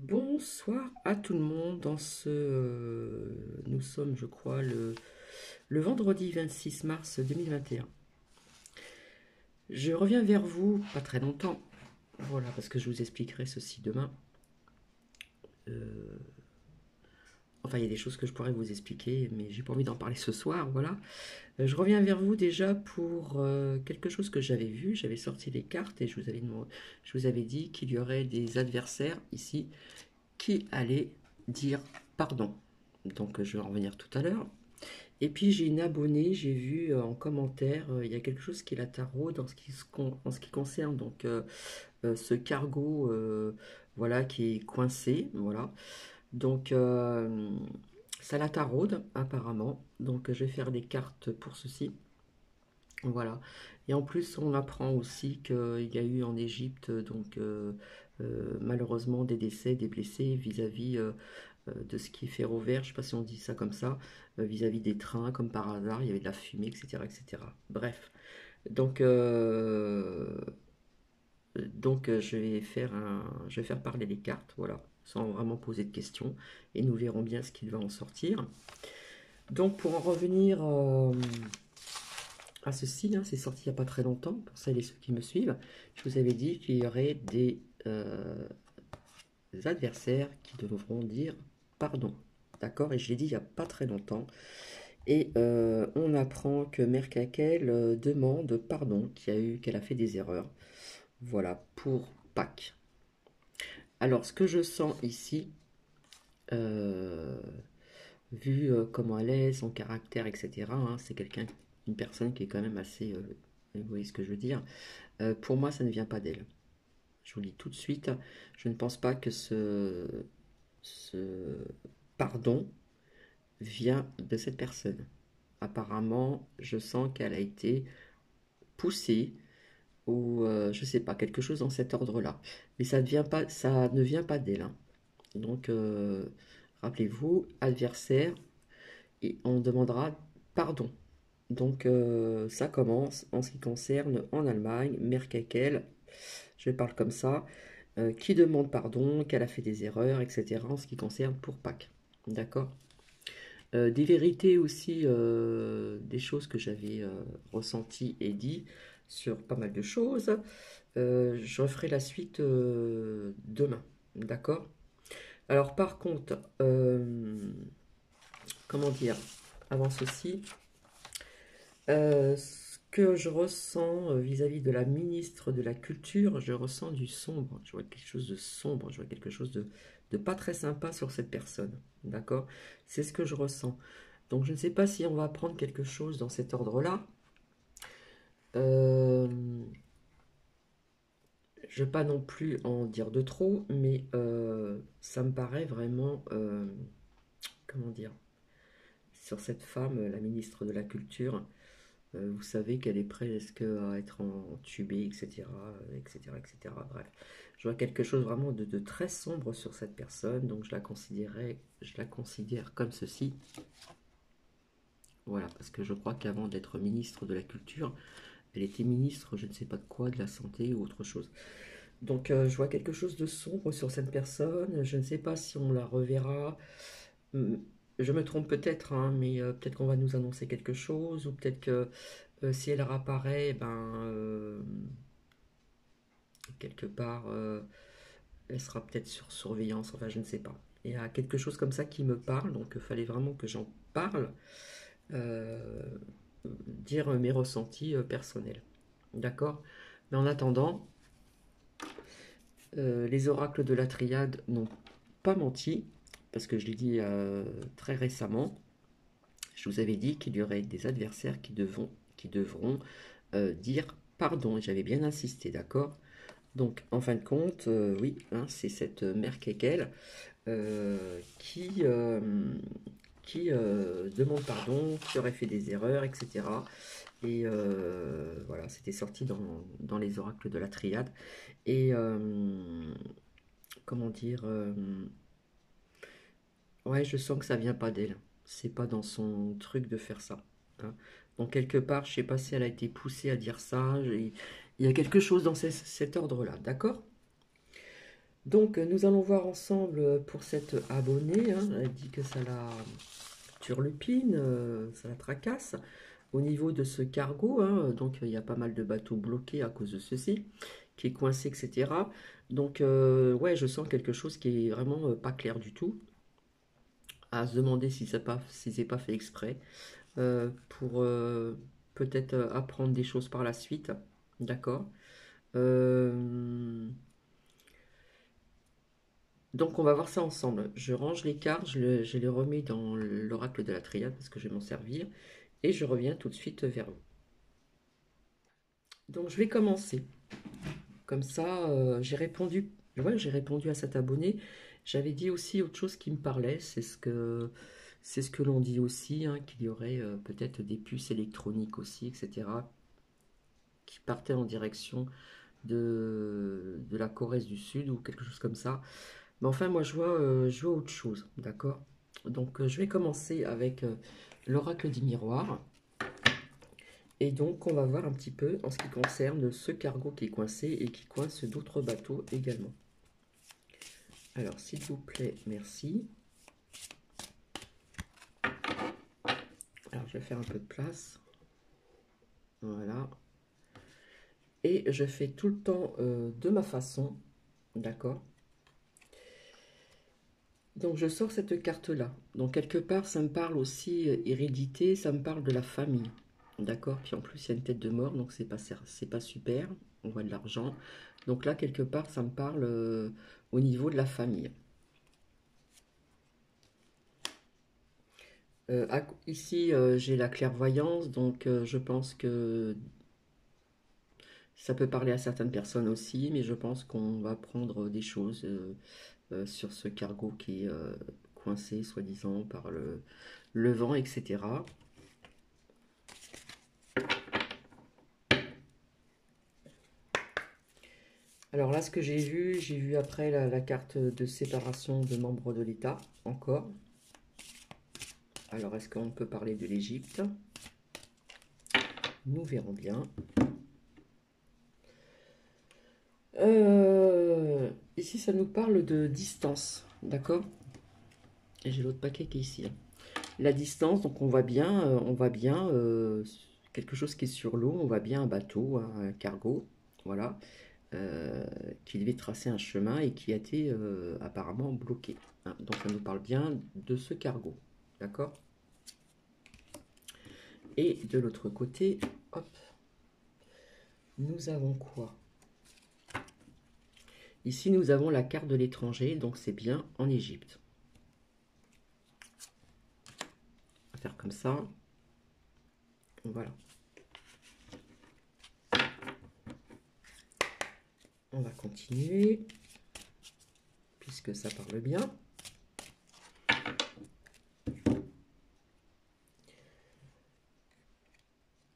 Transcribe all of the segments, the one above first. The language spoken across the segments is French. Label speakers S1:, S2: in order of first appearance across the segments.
S1: Bonsoir à tout le monde. Nous sommes, je crois, le vendredi 26 mars 2021. Je reviens vers vous, pas très longtemps, voilà, parce que je vous expliquerai ceci demain. Euh, enfin, il y a des choses que je pourrais vous expliquer, mais j'ai pas envie d'en parler ce soir, voilà. Je reviens vers vous déjà pour quelque chose que j'avais vu. J'avais sorti les cartes et je vous avais dit qu'il y aurait des adversaires ici qui allaient dire pardon. Donc je vais en revenir tout à l'heure. Et puis j'ai une abonnée, j'ai vu en commentaire, il y a quelque chose qui la taraude en ce qui concerne ce cargo voilà, qui est coincé. Voilà. Donc ça la taraude apparemment. Donc je vais faire des cartes pour ceci. Voilà. Et en plus, on apprend aussi qu'il y a eu en Égypte, malheureusement, des décès, des blessés vis-à-vis de ce qui est ferroviaire. Je ne sais pas si on dit ça comme ça, vis-à-vis des trains, comme par hasard, il y avait de la fumée, etc., etc. Bref. Donc, je vais faire parler les cartes, voilà, sans vraiment poser de questions, et nous verrons bien ce qu'il va en sortir. Donc, pour en revenir à ceci, hein, c'est sorti il n'y a pas très longtemps, pour celles et ceux qui me suivent. Je vous avais dit qu'il y aurait des adversaires qui devront dire pardon. D'accord. Et je l'ai dit il n'y a pas très longtemps. Et on apprend que Mercakel demande pardon, qu'elle a fait des erreurs. Voilà, pour Pâques. Alors, ce que je sens ici, euh, vu comment elle est, son caractère, etc., hein, c'est une personne qui est quand même assez. Vous voyez ce que je veux dire. Pour moi, ça ne vient pas d'elle. Je vous le dis tout de suite, je ne pense pas que ce pardon vient de cette personne. Apparemment, je sens qu'elle a été poussée ou je sais pas, quelque chose dans cet ordre-là. Mais ça ne vient pas d'elle, hein. Donc, rappelez-vous, adversaire, et on demandera pardon. Donc, ça commence en ce qui concerne en Allemagne, Merkel, je parle comme ça, qui demande pardon, qu'elle a fait des erreurs, etc. en ce qui concerne pour Pâques. D'accord. Des vérités aussi, des choses que j'avais ressenties et dit sur pas mal de choses. Je referai la suite demain. D'accord. Alors par contre, comment dire, avant ceci, ce que je ressens vis-à-vis de la ministre de la Culture, je ressens du sombre. Je vois quelque chose de sombre, je vois quelque chose de pas très sympa sur cette personne. D'accord. C'est ce que je ressens. Donc je ne sais pas si on va apprendre quelque chose dans cet ordre-là. Euh, je ne vais pas non plus en dire de trop, mais ça me paraît vraiment, comment dire, sur cette femme, la ministre de la Culture, vous savez qu'elle est presque à être entubée, etc., etc., etc. Bref, je vois quelque chose vraiment de très sombre sur cette personne, donc je la considère comme ceci. Voilà, parce que je crois qu'avant d'être ministre de la Culture, elle était ministre, je ne sais pas de quoi, de la santé ou autre chose. Donc je vois quelque chose de sombre sur cette personne. Je ne sais pas si on la reverra. Hum, Je me trompe peut-être, hein, mais peut-être qu'on va nous annoncer quelque chose, ou peut-être que si elle réapparaît, quelque part, elle sera peut-être sur surveillance. Enfin, je ne sais pas. Il y a quelque chose comme ça qui me parle, donc il fallait vraiment que j'en parle, euh, dire mes ressentis personnels. D'accord. Mais en attendant, les oracles de la triade n'ont pas menti, parce que je l'ai dit très récemment. Je vous avais dit qu'il y aurait des adversaires qui devront dire pardon. J'avais bien insisté, d'accord. Donc, en fin de compte, oui, hein, c'est cette mère Kekel qui demande pardon, qui aurait fait des erreurs, etc. Et voilà, c'était sorti dans les oracles de la triade. Et comment dire, ouais, je sens que ça vient pas d'elle. C'est pas dans son truc de faire ça, hein. Donc quelque part, je sais pas si elle a été poussée à dire ça. Il y a quelque chose dans cet ordre-là, d'accord? Donc, nous allons voir ensemble pour cette abonnée, hein, elle dit que ça la turlupine, ça la tracasse. Au niveau de ce cargo, hein, donc il y a pas mal de bateaux bloqués à cause de ceci, qui est coincé, etc. Donc, ouais, je sens quelque chose qui est vraiment pas clair du tout. À se demander si c'est pas fait exprès, pour peut-être apprendre des choses par la suite. D'accord. Euh, Donc on va voir ça ensemble. Je range les cartes, je les remets dans l'oracle de la triade parce que je vais m'en servir. Et je reviens tout de suite vers vous. Donc je vais commencer. Comme ça, ouais, j'ai répondu à cet abonné. J'avais dit aussi autre chose qui me parlait, c'est ce que l'on dit aussi, hein, qu'il y aurait peut-être des puces électroniques aussi, etc., qui partaient en direction de la Corée du Sud ou quelque chose comme ça. Mais enfin, moi, je vois autre chose, d'accord? Donc, je vais commencer avec l'oracle du miroir. Et donc, on va voir un petit peu en ce qui concerne ce cargo qui est coincé et qui coince d'autres bateaux également. Alors, s'il vous plaît, merci. Alors, je vais faire un peu de place. Voilà. Et je fais tout le temps de ma façon, d'accord? Donc, je sors cette carte-là. Donc, quelque part, ça me parle aussi hérédité, ça me parle de la famille. D'accord? Puis en plus, il y a une tête de mort, donc c'est pas super. On voit de l'argent. Donc là, quelque part, ça me parle au niveau de la famille. Ici, j'ai la clairvoyance, donc je pense que ça peut parler à certaines personnes aussi, mais je pense qu'on va prendre des choses sur ce cargo qui est coincé, soi-disant, par le vent, etc. Alors là, ce que j'ai vu après la carte de séparation de membres de l'État, encore. Alors, est-ce qu'on peut parler de l'Égypte? Nous verrons bien. Ici, ça nous parle de distance, d'accord? Et j'ai l'autre paquet qui est ici, hein. La distance, donc on voit bien quelque chose qui est sur l'eau, on voit bien un bateau, hein, un cargo, voilà, qui devait tracer un chemin et qui a été apparemment bloqué, hein. Donc ça nous parle bien de ce cargo, d'accord? Et de l'autre côté, hop, nous avons quoi? Ici, nous avons la carte de l'étranger, donc c'est bien en Égypte. On va faire comme ça. Voilà. On va continuer, puisque ça parle bien.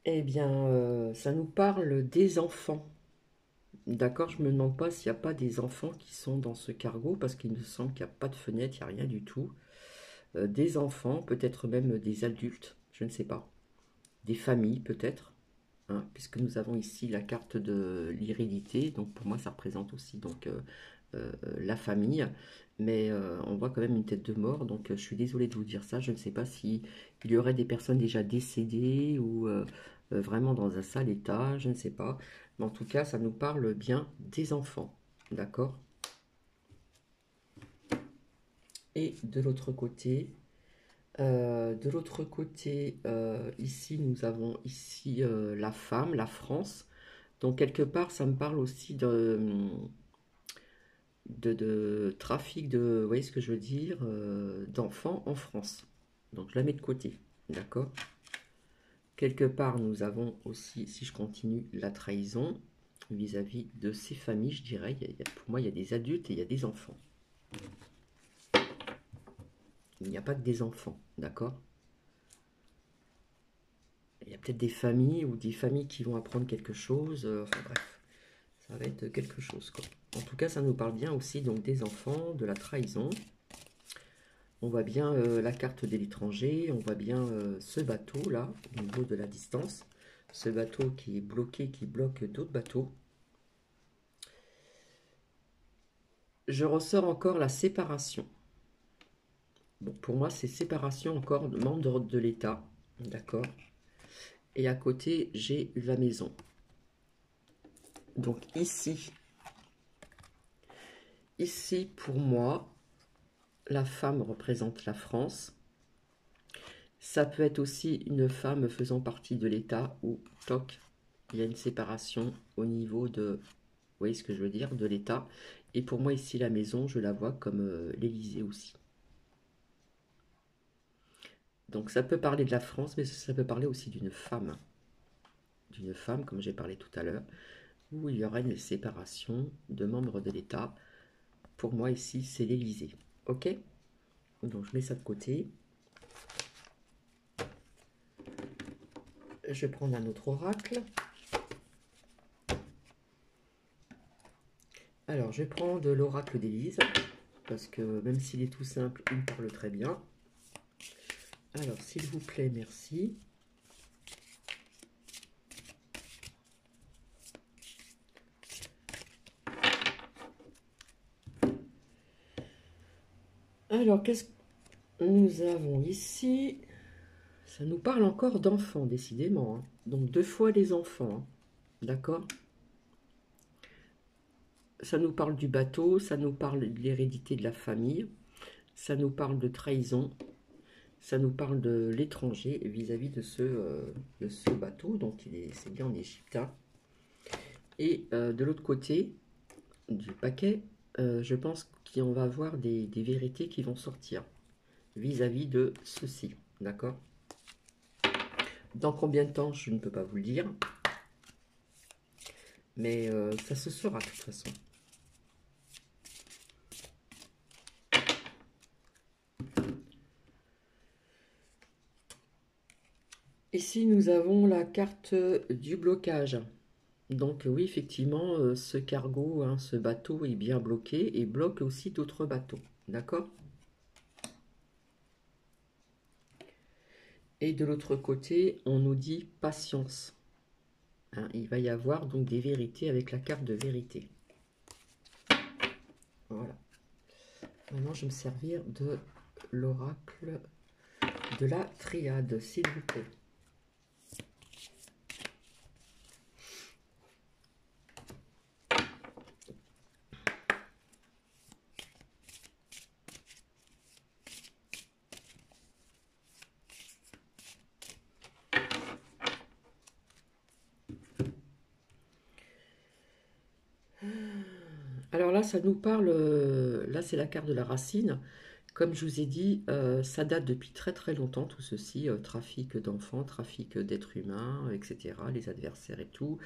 S1: Eh bien, ça nous parle des enfants. D'accord, je me demande pas s'il n'y a pas des enfants qui sont dans ce cargo, parce qu'il me semble qu'il n'y a pas de fenêtre, il n'y a rien du tout. Des enfants, peut-être même des adultes, je ne sais pas. Des familles, peut-être, hein, puisque nous avons ici la carte de l'hérédité, donc pour moi ça représente aussi donc, la famille, mais on voit quand même une tête de mort, donc je suis désolée de vous dire ça, je ne sais pas si il y aurait des personnes déjà décédées ou vraiment dans un sale état, je ne sais pas, mais en tout cas ça nous parle bien des enfants, d'accord? Et de l'autre côté, ici nous avons ici la femme, la France, donc quelque part ça me parle aussi de trafic de, vous voyez ce que je veux dire, d'enfants en France. Donc je la mets de côté, d'accord? Quelque part, nous avons aussi, si je continue, la trahison vis-à-vis de ces familles, je dirais. Pour moi, il y a des adultes et il y a des enfants. Il n'y a pas que des enfants, d'accord? Il y a peut-être des familles ou des familles qui vont apprendre quelque chose. Enfin bref, ça va être quelque chose, quoi. En tout cas, ça nous parle bien aussi donc des enfants, de la trahison. On voit bien la carte de l'étranger, on voit bien ce bateau là, au niveau de la distance. Ce bateau qui est bloqué, qui bloque d'autres bateaux. je ressors encore la séparation. Bon, pour moi, c'est séparation encore de membres de l'État. D'accord. Et à côté, j'ai la maison. Donc ici, pour moi, la femme représente la France. Ça peut être aussi une femme faisant partie de l'État où, toc, il y a une séparation au niveau de, vous voyez ce que je veux dire, de l'État. Et pour moi, ici, la maison, je la vois comme l'Élysée aussi. Donc ça peut parler de la France, mais ça peut parler aussi d'une femme. D'une femme, comme j'ai parlé tout à l'heure, où il y aura une séparation de membres de l'État. Pour moi, ici, c'est l'Élysée. Ok? Donc je mets ça de côté. Je vais prendre un autre oracle. Alors, je vais prendre l'oracle d'Élise, parce que même s'il est tout simple, il me parle très bien. Alors, s'il vous plaît, merci. Alors, qu'est-ce que nous avons ici? Ça nous parle encore d'enfants, décidément. Hein. Donc, 2 fois les enfants. Hein. D'accord? Ça nous parle du bateau, ça nous parle de l'hérédité de la famille, ça nous parle de trahison, ça nous parle de l'étranger vis-à-vis de ce bateau, donc c'est bien en Égypte. Hein. Et de l'autre côté du paquet, je pense qu'on va avoir des vérités qui vont sortir vis-à-vis de ceci, d'accord? Dans combien de temps, je ne peux pas vous le dire, mais ça se saura de toute façon. Ici, nous avons la carte du blocage. Donc oui, effectivement, ce cargo, hein, ce bateau est bien bloqué et bloque aussi d'autres bateaux. D'accord? Et de l'autre côté, on nous dit patience. Hein, il va y avoir donc des vérités avec la carte de vérité. Voilà. Maintenant, je vais me servir de l'oracle de la triade, s'il vous plaît. Alors là, ça nous parle, là c'est la carte de la racine. Comme je vous ai dit, ça date depuis très très longtemps, tout ceci, trafic d'enfants, trafic d'êtres humains, etc., les adversaires et tout.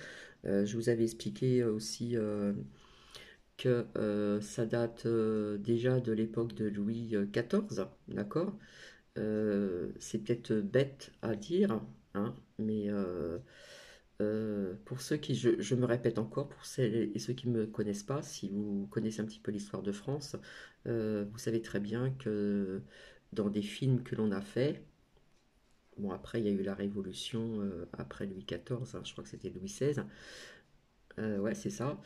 S1: Je vous avais expliqué aussi que ça date déjà de l'époque de Louis XIV, d'accord? C'est peut-être bête à dire, hein, mais pour ceux qui, je me répète encore, pour celles et ceux qui ne me connaissent pas, si vous connaissez un petit peu l'histoire de France, vous savez très bien que dans des films que l'on a fait, bon après il y a eu la Révolution après Louis XIV, hein, je crois que c'était Louis XVI, ouais c'est ça,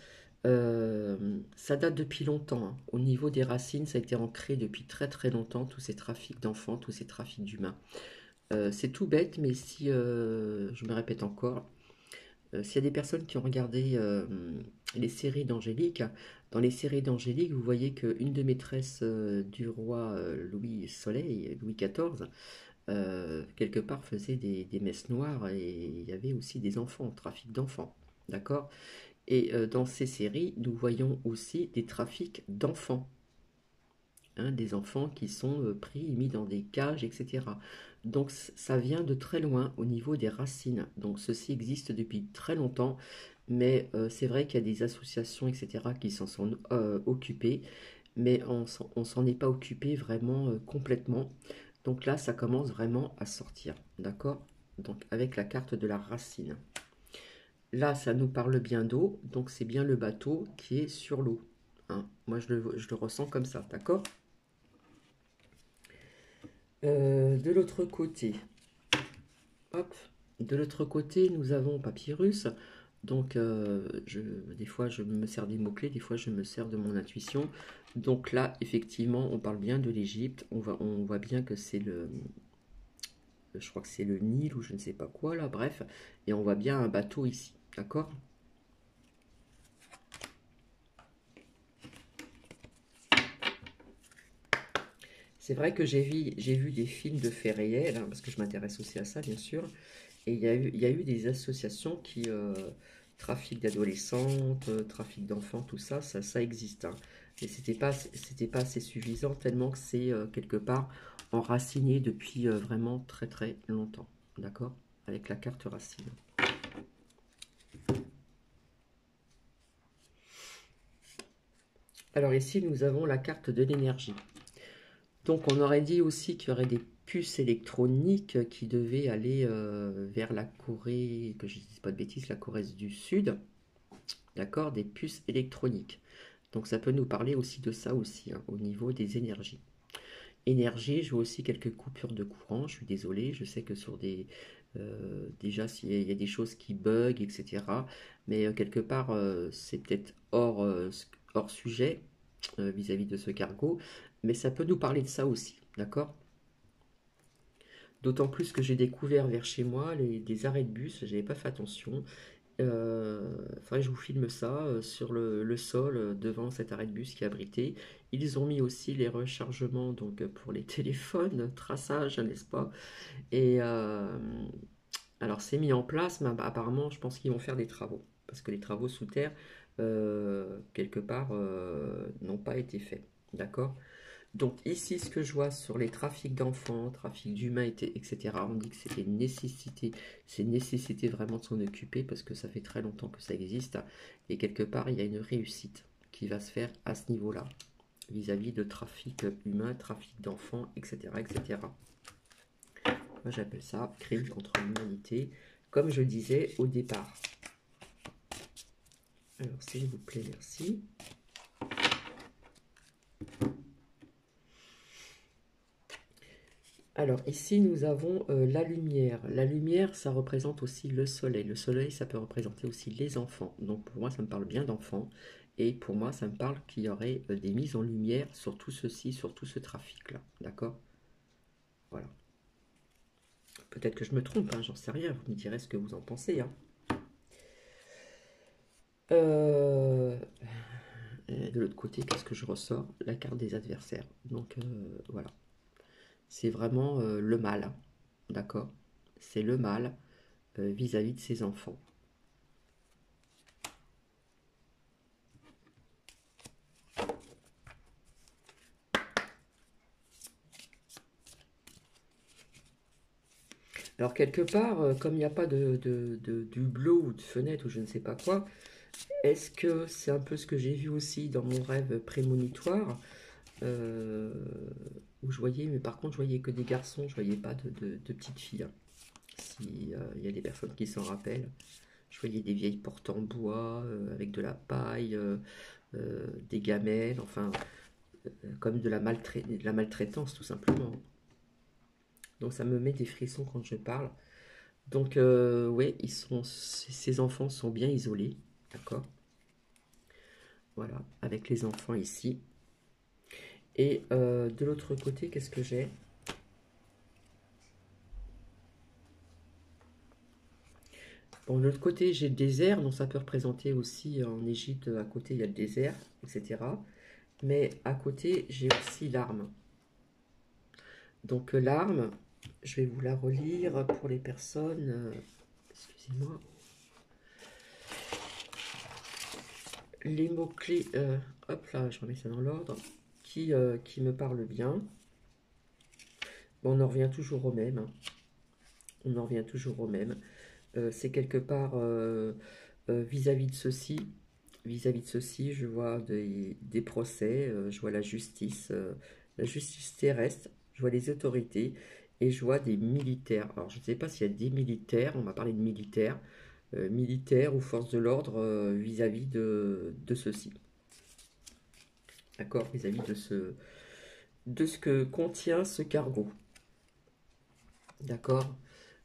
S1: ça date depuis longtemps. Hein. Au niveau des racines, ça a été ancré depuis très très longtemps, tous ces trafics d'enfants, tous ces trafics d'humains. C'est tout bête, mais si, je me répète encore, s'il y a des personnes qui ont regardé les séries d'Angélique, dans les séries d'Angélique, vous voyez qu'une des maîtresses du roi Louis Soleil, Louis XIV, quelque part faisait des messes noires et il y avait aussi des enfants, trafic d'enfants. D'accord? Et dans ces séries, nous voyons aussi des trafics d'enfants. Hein, des enfants qui sont pris, mis dans des cages, etc. Donc ça vient de très loin au niveau des racines. Donc ceci existe depuis très longtemps, mais c'est vrai qu'il y a des associations, etc., qui s'en sont occupées, mais on s'en est pas occupé vraiment complètement. Donc là, ça commence vraiment à sortir, d'accord? Donc avec la carte de la racine. Là, ça nous parle bien d'eau, donc c'est bien le bateau qui est sur l'eau. Hein. Moi, je le ressens comme ça, d'accord? De l'autre côté, hop, de l'autre côté, nous avons Papyrus. Donc, des fois, je me sers des mots-clés, des fois, je me sers de mon intuition. Donc là, effectivement, on parle bien de l'Égypte. On voit bien que c'est je crois que c'est le Nil ou je ne sais pas quoi, là, bref. Et on voit bien un bateau ici, d'accord? C'est vrai que j'ai vu des films de faits réels, hein, parce que je m'intéresse aussi à ça, bien sûr. Et il y a eu des associations qui, trafic d'adolescentes, trafic d'enfants, tout ça, ça existe, hein. Mais c'était pas assez suffisant, tellement que c'est quelque part enraciné depuis vraiment très très longtemps. D'accord? Avec la carte racine. Alors ici, nous avons la carte de l'énergie. Donc on aurait dit aussi qu'il y aurait des puces électroniques qui devaient aller vers la Corée, que je ne dise pas de bêtises, la Corée du Sud, d'accord, des puces électroniques. Donc ça peut nous parler aussi de ça aussi, hein, au niveau des énergies. Énergie, je vois aussi quelques coupures de courant, je suis désolé, je sais que sur des... déjà, s'il y a des choses qui bug, etc. Mais quelque part, c'est peut-être hors sujet vis-à-vis de ce cargo, mais ça peut nous parler de ça aussi, d'accord? D'autant plus que j'ai découvert vers chez moi des arrêts de bus, j'avais pas fait attention. Faudrait que je vous filme ça sur le sol devant cet arrêt de bus qui est abrité. Ils ont mis aussi les rechargements donc pour les téléphones, traçage, n'est-ce pas? Et alors c'est mis en place, mais apparemment je pense qu'ils vont faire des travaux parce que les travaux sous terre quelque part n'ont pas été faits. D'accord? Donc ici, ce que je vois sur les trafics d'enfants, trafic d'humains, etc., on dit que c'est une nécessité vraiment de s'en occuper parce que ça fait très longtemps que ça existe et quelque part, il y a une réussite qui va se faire à ce niveau-là, vis-à-vis de trafic humain, trafic d'enfants, etc., etc. Moi, j'appelle ça crime contre l'humanité, comme je disais au départ. Alors, s'il vous plaît, merci. Alors ici, nous avons la lumière. La lumière, ça représente aussi le soleil. Le soleil, ça peut représenter aussi les enfants. Donc pour moi, ça me parle bien d'enfants. Et pour moi, ça me parle qu'il y aurait des mises en lumière sur tout ceci, sur tout ce trafic-là. D'accord? Voilà. Peut-être que je me trompe, hein, j'en sais rien. Vous me direz ce que vous en pensez, hein. Euh, de l'autre côté, qu'est-ce que je ressors? La carte des adversaires. Donc voilà. C'est vraiment le mal. Hein. D'accord? C'est le mal vis-à-vis de ses enfants. Alors quelque part, comme il n'y a pas d'hublot ou de fenêtre ou je ne sais pas quoi, est-ce que c'est un peu ce que j'ai vu aussi dans mon rêve prémonitoire euh, où je voyais, mais par contre je voyais que des garçons, je voyais pas de petites filles. Hein. Si il y a des personnes qui s'en rappellent, je voyais des vieilles portes en bois avec de la paille, des gamelles, enfin comme de la maltraitance tout simplement. Donc ça me met des frissons quand je parle. Donc, oui, ces enfants sont bien isolés, d'accord? Voilà, avec les enfants ici. Et de l'autre côté, qu'est-ce que j'ai? Bon, de l'autre côté, j'ai le désert, donc ça peut représenter aussi en Égypte, à côté, il y a le désert, etc. Mais à côté, j'ai aussi l'arme. Donc, l'arme, je vais vous la relire pour les personnes. Excusez-moi. Les mots-clés, hop là, je remets ça dans l'ordre, qui me parlent bien. Bon, on en revient toujours au même. Hein. On en revient toujours au même. C'est quelque part vis-à-vis de ceci. Vis-à-vis de ceci, je vois des procès, je vois la justice terrestre, je vois les autorités et je vois des militaires. Alors, je ne sais pas s'il y a des militaires, on m'a parlé de militaires, militaires ou forces de l'ordre vis-à-vis de ceci. D'accord? Vis-à-vis de ce que contient ce cargo. D'accord?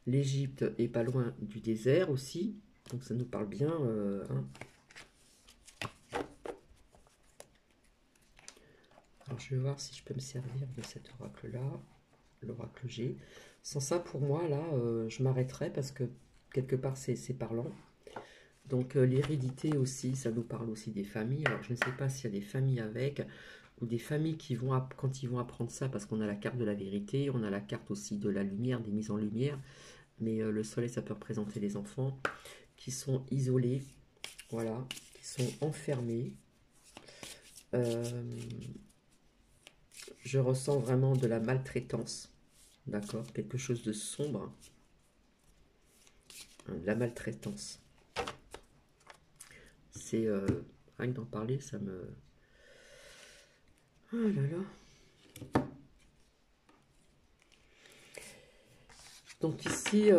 S1: L'Égypte est pas loin du désert aussi. Donc ça nous parle bien. Hein. Alors je vais voir si je peux me servir de cet oracle-là, l'oracle G. Sans ça, pour moi, là, je m'arrêterai parce que quelque part, c'est parlant. Donc l'hérédité aussi, ça nous parle aussi des familles. Alors je ne sais pas s'il y a des familles avec, ou des familles qui vont, quand ils vont apprendre ça, parce qu'on a la carte de la vérité, on a la carte aussi de la lumière, des mises en lumière. Mais le soleil, ça peut représenter les enfants qui sont isolés, voilà, qui sont enfermés. Je ressens vraiment de la maltraitance, d'accord, quelque chose de sombre, hein, de la maltraitance. C'est rien que d'en parler, ça me... Oh là là. Donc ici,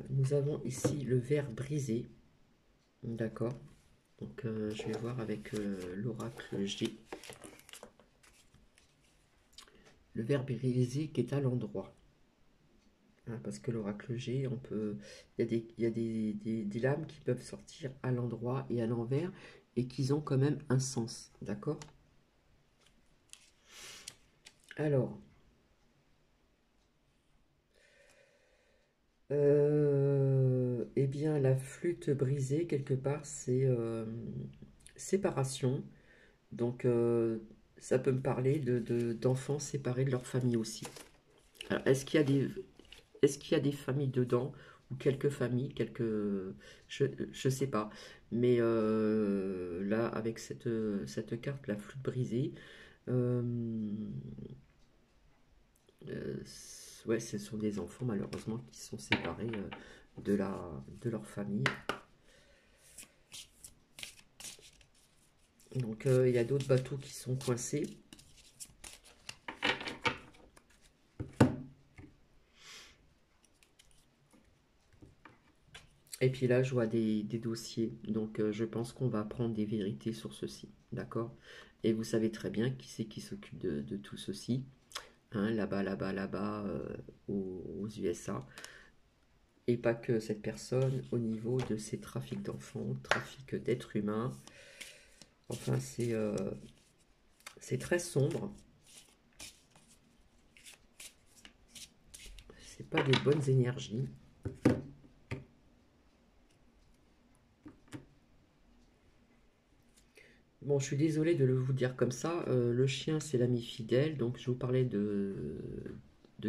S1: nous avons ici le verre brisé, d'accord. Donc je vais voir avec l'oracle G. Le verre brisé qui est à l'endroit. Hein, parce que l'oracle G, on peut, il y a des lames qui peuvent sortir à l'endroit et à l'envers et qui ont quand même un sens, d'accord. Alors, eh bien, la flûte brisée, quelque part, c'est séparation. Donc, ça peut me parler d'enfants séparés de leur famille aussi. Alors, est-ce qu'il y a des familles dedans, ou quelques familles, je sais pas. Mais là, avec cette carte, la flûte brisée, euh, ouais, ce sont des enfants malheureusement qui sont séparés de leur famille. Donc il y a d'autres bateaux qui sont coincés. Et puis là, je vois des dossiers. Donc je pense qu'on va apprendre des vérités sur ceci. D'accord. Et vous savez très bien qui c'est qui s'occupe de tout ceci. Hein, là-bas, là-bas, là-bas, aux USA. Et pas que cette personne au niveau de ces trafics d'enfants, trafic d'êtres humains. Enfin, c'est très sombre. C'est pas des bonnes énergies. Bon, je suis désolée de le vous dire comme ça. Le chien, c'est l'ami fidèle. Donc, je vous parlais de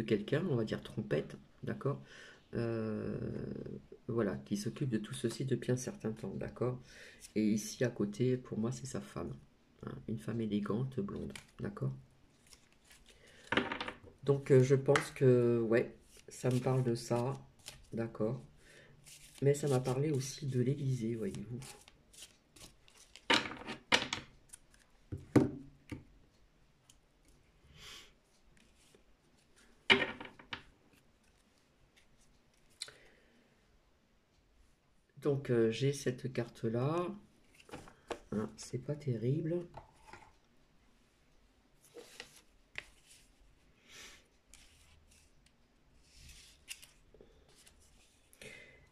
S1: quelqu'un, on va dire trompette, d'accord. Euh, voilà, qui s'occupe de tout ceci depuis un certain temps, d'accord. Et ici, à côté, pour moi, c'est sa femme. Hein, une femme élégante, blonde, d'accord. Donc, je pense que, ouais, ça me parle de ça, d'accord. Mais ça m'a parlé aussi de l'Élysée, voyez-vous. Donc j'ai cette carte là, hein, c'est pas terrible.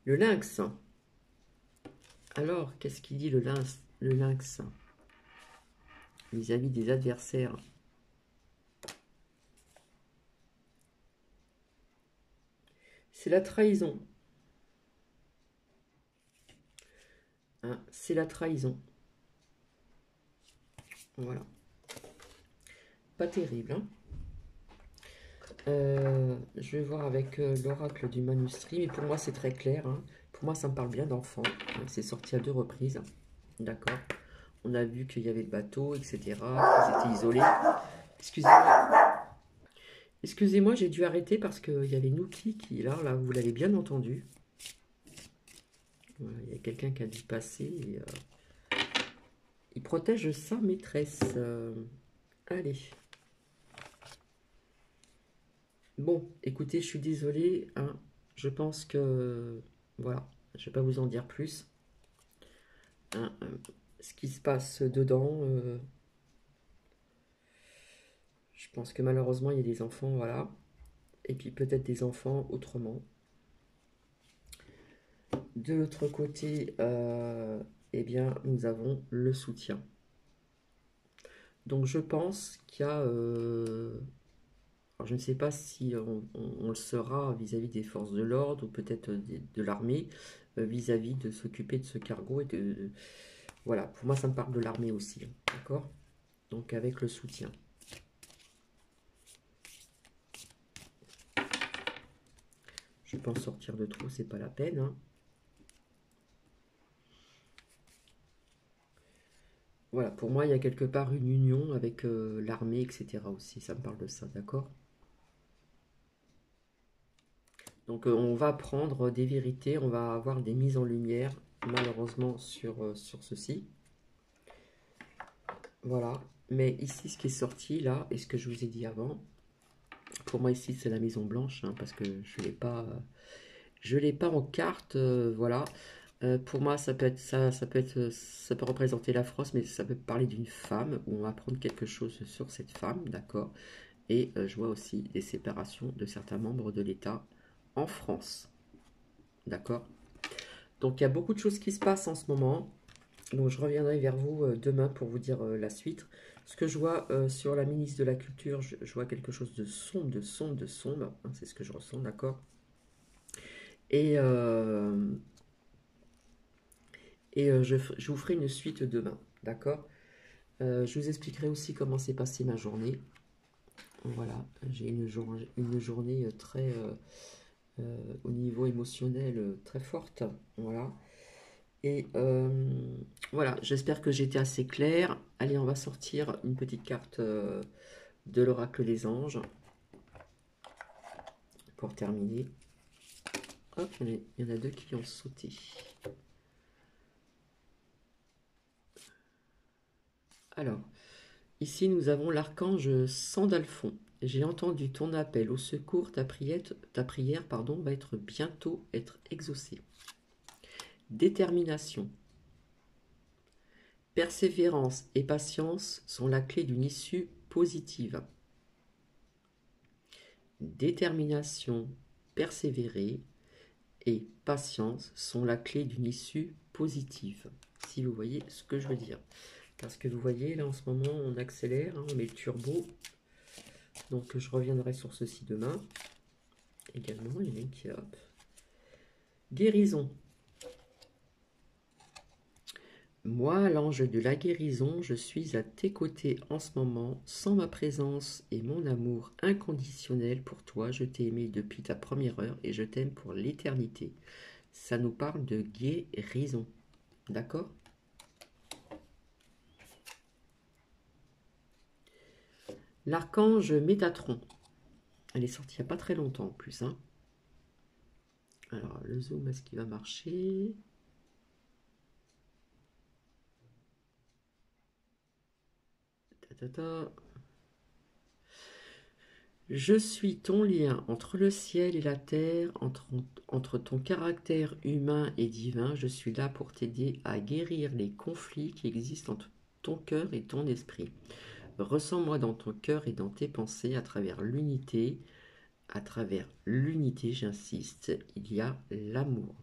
S1: Le lynx. Alors qu'est-ce qu'il dit le lynx vis-à-vis des adversaires? C'est la trahison. Hein, c'est la trahison. Voilà. Pas terrible. Hein. Je vais voir avec l'oracle du manuscrit, mais pour moi c'est très clair. Hein. Pour moi ça me parle bien d'enfant. Hein. C'est sorti à 2 reprises. D'accord. On a vu qu'il y avait le bateau, etc. Ils étaient isolés. Excusez-moi. Excusez-moi, j'ai dû arrêter parce qu'il y avait Nuki qui, là, vous l'avez bien entendu. Voilà, il y a quelqu'un qui a dû passer. Et, il protège sa maîtresse. Allez. Bon, écoutez, je suis désolée. Hein, je pense que... Voilà, je ne vais pas vous en dire plus. Hein, ce qui se passe dedans... je pense que malheureusement, il y a des enfants, voilà. Et puis peut-être des enfants autrement. De l'autre côté, eh bien, nous avons le soutien. Donc je pense qu'il y a... alors, je ne sais pas si on le sera vis-à-vis des forces de l'ordre ou peut-être de l'armée, vis-à-vis de s'occuper de ce cargo. Voilà, pour moi ça me parle de l'armée aussi, hein, d'accord? Donc avec le soutien. Je pense sortir de trop, c'est pas la peine, hein. Voilà, pour moi, il y a quelque part une union avec l'armée, etc. aussi. Ça me parle de ça, d'accord? Donc, on va prendre des vérités, on va avoir des mises en lumière, malheureusement, sur ceci. Voilà. Mais ici, ce qui est sorti, là, et ce que je vous ai dit avant, pour moi, ici, c'est la Maison Blanche, hein, parce que je l'ai pas en carte, voilà. Pour moi, ça peut être ça, ça peut représenter la France, mais ça peut parler d'une femme, où on va apprendre quelque chose sur cette femme, d'accord? Et je vois aussi des séparations de certains membres de l'État en France, d'accord? Donc il y a beaucoup de choses qui se passent en ce moment. Donc je reviendrai vers vous demain pour vous dire la suite. Ce que je vois sur la ministre de la Culture, je vois quelque chose de sombre, de sombre, de sombre, hein, c'est ce que je ressens, d'accord? Et, euh, je vous ferai une suite demain, d'accord? Je vous expliquerai aussi comment s'est passée ma journée. Voilà, j'ai une journée très, au niveau émotionnel, très forte. Voilà. Et voilà, j'espère que j'étais assez clair. Allez, on va sortir une petite carte de l'oracle des anges pour terminer. Hop, il y en a deux qui ont sauté. Alors, ici nous avons l'archange Sandalphon. J'ai entendu ton appel au secours, ta prière pardon, va être bientôt être exaucée. Détermination, persévérance et patience sont la clé d'une issue positive. Détermination, persévérer et patience sont la clé d'une issue positive. Si vous voyez ce que je veux dire. Parce que vous voyez, là en ce moment, on accélère, hein, on met le turbo. Donc je reviendrai sur ceci demain. Également, il y en a une qui hop. Guérison. Moi, l'ange de la guérison, je suis à tes côtés en ce moment, sans ma présence et mon amour inconditionnel pour toi. Je t'ai aimé depuis ta première heure et je t'aime pour l'éternité. Ça nous parle de guérison. D'accord? L'archange Métatron. Elle est sortie il n'y a pas très longtemps en plus, hein. Alors, le zoom, est-ce qu'il va marcher? Ta, ta, ta. Je suis ton lien entre le ciel et la terre, entre ton caractère humain et divin. Je suis là pour t'aider à guérir les conflits qui existent entre ton cœur et ton esprit. Ressens-moi dans ton cœur et dans tes pensées à travers l'unité. À travers l'unité, j'insiste, il y a l'amour.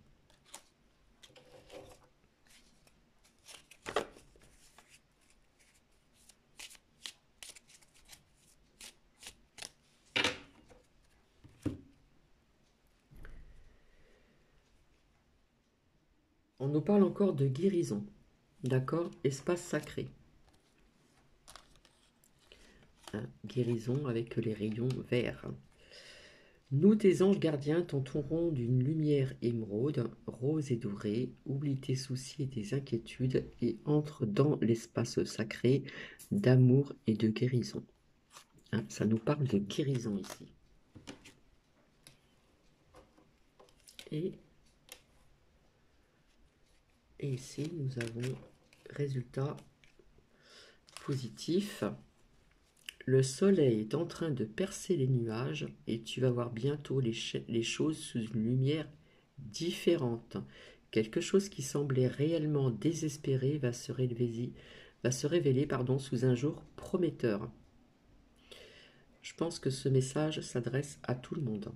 S1: On nous parle encore de guérison. D'accord? Espace sacré. Hein, guérison avec les rayons verts. Nous, tes anges gardiens, t'entourons d'une lumière émeraude, rose et dorée. Oublie tes soucis et tes inquiétudes et entre dans l'espace sacré d'amour et de guérison. Hein, ça nous parle de guérison ici. Et ici, nous avons résultat positif. Le soleil est en train de percer les nuages et tu vas voir bientôt les choses sous une lumière différente. Quelque chose qui semblait réellement désespéré va se révéler sous un jour prometteur. Je pense que ce message s'adresse à tout le monde.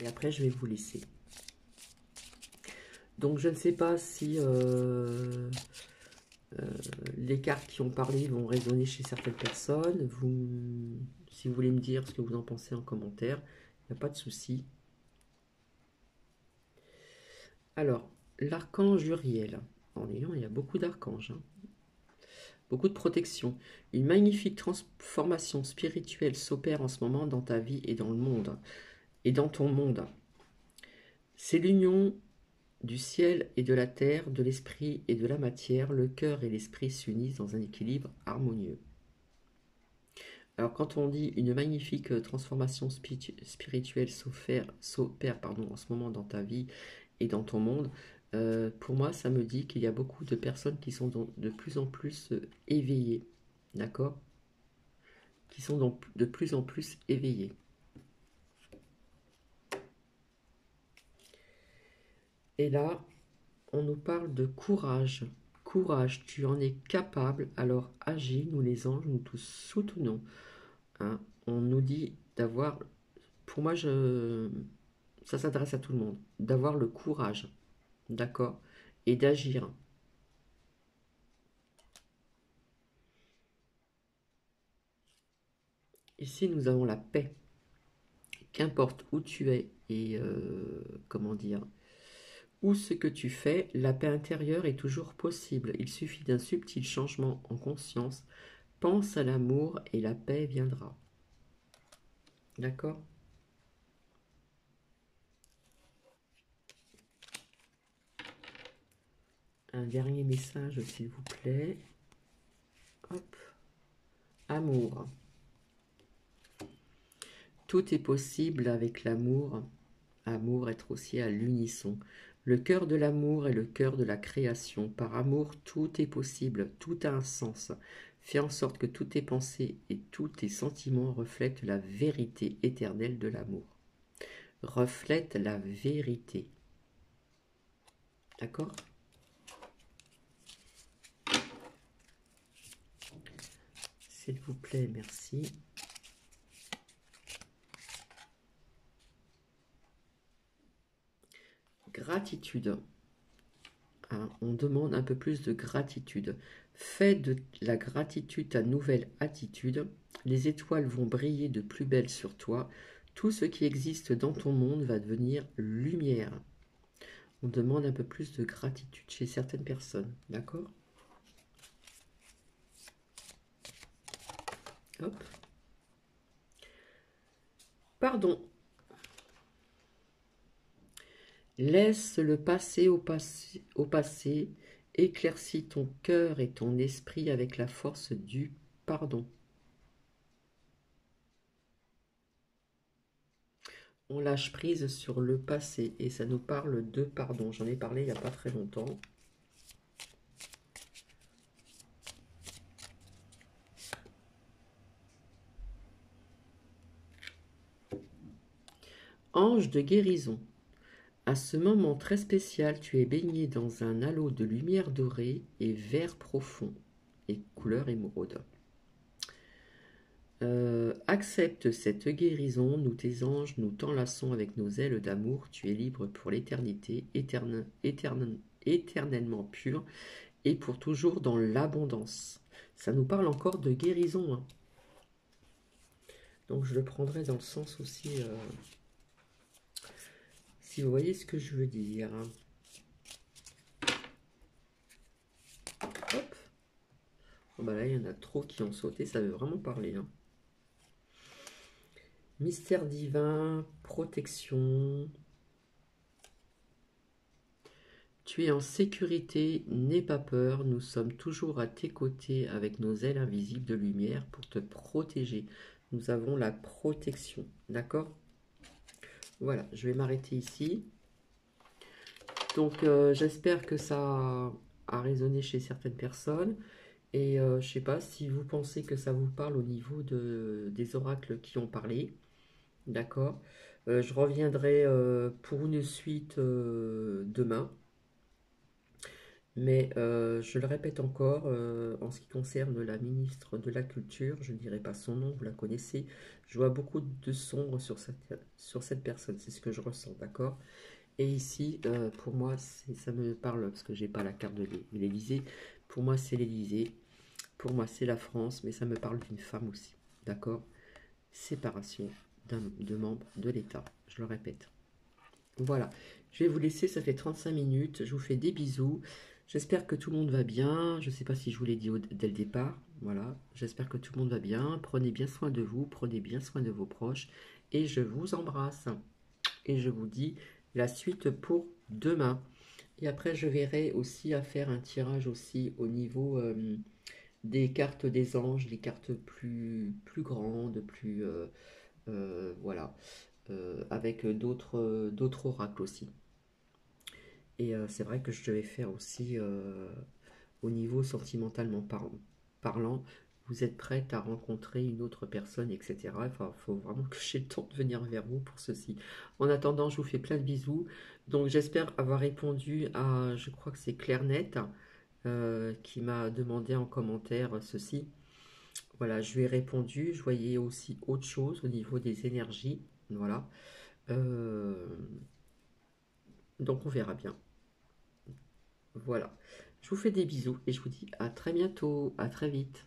S1: Et après, je vais vous laisser. Donc, je ne sais pas si les cartes qui ont parlé vont résonner chez certaines personnes. Si vous voulez me dire ce que vous en pensez en commentaire, il n'y a pas de souci. Alors, l'archange Uriel. En ayant, il y a beaucoup d'archanges. Hein. Beaucoup de protection. Une magnifique transformation spirituelle s'opère en ce moment dans ta vie et dans le monde. Et dans ton monde. C'est l'union du ciel et de la terre, de l'esprit et de la matière. Le cœur et l'esprit s'unissent dans un équilibre harmonieux. Alors quand on dit une magnifique transformation spirituelle s'opère en ce moment dans ta vie et dans ton monde, pour moi ça me dit qu'il y a beaucoup de personnes qui sont de plus en plus éveillées, d'accord? Qui sont donc de plus en plus éveillées. Et là, on nous parle de courage. Courage, tu en es capable, alors agis, nous les anges, nous tous soutenons. Hein, on nous dit d'avoir, pour moi, ça s'adresse à tout le monde, d'avoir le courage, d'accord, et d'agir. Ici, nous avons la paix. Qu'importe où tu es et, comment dire, ou ce que tu fais, la paix intérieure est toujours possible. Il suffit d'un subtil changement en conscience. Pense à l'amour et la paix viendra. D'accord? Un dernier message, s'il vous plaît. Hop. Amour. Tout est possible avec l'amour. Amour, être aussi à l'unisson. Le cœur de l'amour est le cœur de la création. Par amour, tout est possible, tout a un sens. Fais en sorte que toutes tes pensées et tous tes sentiments reflètent la vérité éternelle de l'amour. Reflète la vérité. D'accord? S'il vous plaît, merci. Gratitude. Hein, on demande un peu plus de gratitude. Fais de la gratitude ta nouvelle attitude. Les étoiles vont briller de plus belle sur toi. Tout ce qui existe dans ton monde va devenir lumière. On demande un peu plus de gratitude chez certaines personnes. D'accord? Hop. Pardon. Laisse le passé au passé. Éclaircis ton cœur et ton esprit avec la force du pardon. On lâche prise sur le passé et ça nous parle de pardon. J'en ai parlé il n'y a pas très longtemps. Ange de guérison. À ce moment très spécial, tu es baigné dans un halo de lumière dorée et vert profond et couleur émeraude. Accepte cette guérison, nous tes anges, nous t'enlaçons avec nos ailes d'amour, tu es libre pour l'éternité, éternellement pur et pour toujours dans l'abondance. Ça nous parle encore de guérison. Hein. Donc je le prendrai dans le sens aussi, si vous voyez ce que je veux dire. Hop. Oh bah là, il y en a trop qui ont sauté, ça veut vraiment parler. Hein. Mystère divin, protection. Tu es en sécurité, n'aie pas peur, nous sommes toujours à tes côtés avec nos ailes invisibles de lumière pour te protéger. Nous avons la protection, d'accord? Voilà, je vais m'arrêter ici. Donc j'espère que ça a résonné chez certaines personnes. Et je ne sais pas si vous pensez que ça vous parle au niveau des oracles qui ont parlé. D'accord. Je reviendrai pour une suite demain. Mais je le répète encore, en ce qui concerne la ministre de la Culture, je ne dirai pas son nom, vous la connaissez. Je vois beaucoup de sombre sur cette personne, c'est ce que je ressens, d'accord? Et ici, pour moi, ça me parle, parce que j'ai pas la carte de l'Élysée. Pour moi, c'est l'Élysée. Pour moi, c'est la France, mais ça me parle d'une femme aussi, d'accord? Séparation de membres de l'État, je le répète. Voilà, je vais vous laisser, ça fait 35 minutes, je vous fais des bisous. J'espère que tout le monde va bien, je ne sais pas si je vous l'ai dit dès le départ, voilà. J'espère que tout le monde va bien, prenez bien soin de vous, prenez bien soin de vos proches, et je vous embrasse. Et je vous dis la suite pour demain. Et après, je verrai aussi à faire un tirage aussi au niveau des cartes des anges, des cartes plus grandes, voilà, avec d'autres oracles aussi. Et c'est vrai que je devais faire aussi au niveau parlant, vous êtes prête à rencontrer une autre personne, etc. Enfin, il faut vraiment que j'ai le temps de venir vers vous pour ceci. En attendant, je vous fais plein de bisous. Donc j'espère avoir répondu à, je crois que c'est Clairnet, qui m'a demandé en commentaire ceci. Voilà, je lui ai répondu. Je voyais aussi autre chose au niveau des énergies. Voilà. Euh, donc on verra bien. Voilà. Je vous fais des bisous et je vous dis à très bientôt, à très vite.